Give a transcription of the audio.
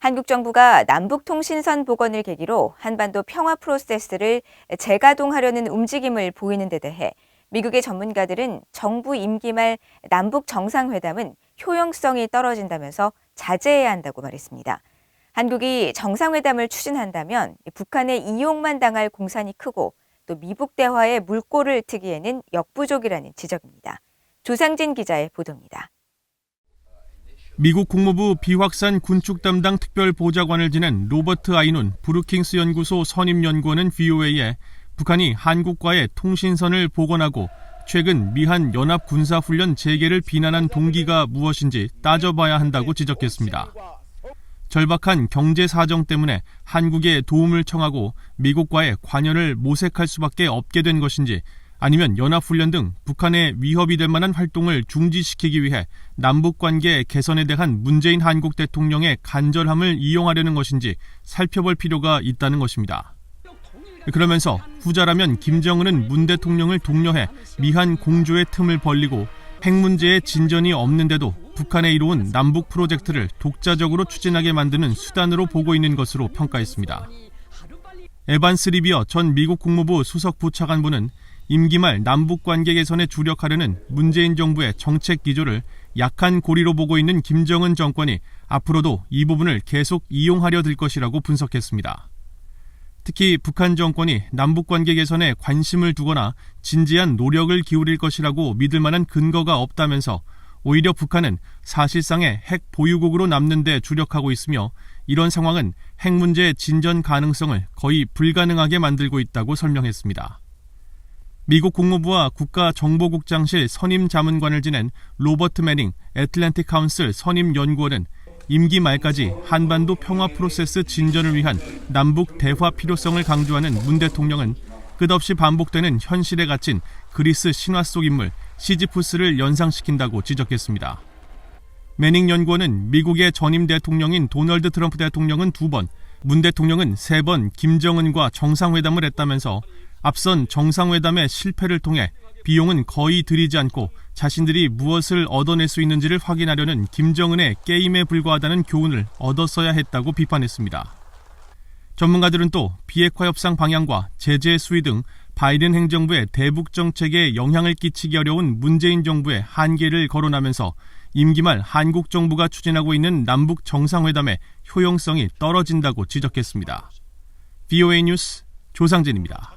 한국 정부가 남북통신선 복원을 계기로 한반도 평화 프로세스를 재가동하려는 움직임을 보이는 데 대해 미국의 전문가들은 정부 임기 말 남북 정상회담은 효용성이 떨어진다면서 자제해야 한다고 말했습니다. 한국이 정상회담을 추진한다면 북한의 이용만 당할 공산이 크고 또 미북 대화에 물꼬를 트기에는 역부족이라는 지적입니다. 조상진 기자의 보도입니다. 미국 국무부 비확산 군축 담당 특별보좌관을 지낸 로버트 아이논 브루킹스 연구소 선임연구원은 VOA에 북한이 한국과의 통신선을 복원하고 최근 미한 연합군사훈련 재개를 비난한 동기가 무엇인지 따져봐야 한다고 지적했습니다. 절박한 경제 사정 때문에 한국에 도움을 청하고 미국과의 관여를 모색할 수밖에 없게 된 것인지 아니면 연합훈련 등 북한에 위협이 될 만한 활동을 중지시키기 위해 남북관계 개선에 대한 문재인 한국 대통령의 간절함을 이용하려는 것인지 살펴볼 필요가 있다는 것입니다. 그러면서 후자라면 김정은은 문 대통령을 독려해 미한 공조의 틈을 벌리고 핵 문제에 진전이 없는데도 북한에 이로운 남북 프로젝트를 독자적으로 추진하게 만드는 수단으로 보고 있는 것으로 평가했습니다. 에반스 리비어 전 미국 국무부 수석 부차관보는 임기 말 남북관계 개선에 주력하려는 문재인 정부의 정책 기조를 약한 고리로 보고 있는 김정은 정권이 앞으로도 이 부분을 계속 이용하려 들 것이라고 분석했습니다. 특히 북한 정권이 남북관계 개선에 관심을 두거나 진지한 노력을 기울일 것이라고 믿을 만한 근거가 없다면서 오히려 북한은 사실상의 핵 보유국으로 남는 데 주력하고 있으며 이런 상황은 핵 문제의 진전 가능성을 거의 불가능하게 만들고 있다고 설명했습니다. 미국 국무부와 국가정보국장실 선임자문관을 지낸 로버트 매닝 애틀랜틱 카운슬 선임연구원은 임기 말까지 한반도 평화 프로세스 진전을 위한 남북 대화 필요성을 강조하는 문 대통령은 끝없이 반복되는 현실에 갇힌 그리스 신화 속 인물 시지푸스를 연상시킨다고 지적했습니다. 매닝 연구원은 미국의 전임 대통령인 도널드 트럼프 대통령은 2번, 문 대통령은 3번 김정은과 정상회담을 했다면서 앞선 정상회담의 실패를 통해 비용은 거의 들이지 않고 자신들이 무엇을 얻어낼 수 있는지를 확인하려는 김정은의 게임에 불과하다는 교훈을 얻었어야 했다고 비판했습니다. 전문가들은 또 비핵화 협상 방향과 제재 수위 등 바이든 행정부의 대북 정책에 영향을 끼치기 어려운 문재인 정부의 한계를 거론하면서 임기 말 한국 정부가 추진하고 있는 남북 정상회담의 효용성이 떨어진다고 지적했습니다. VOA 뉴스 조상진입니다.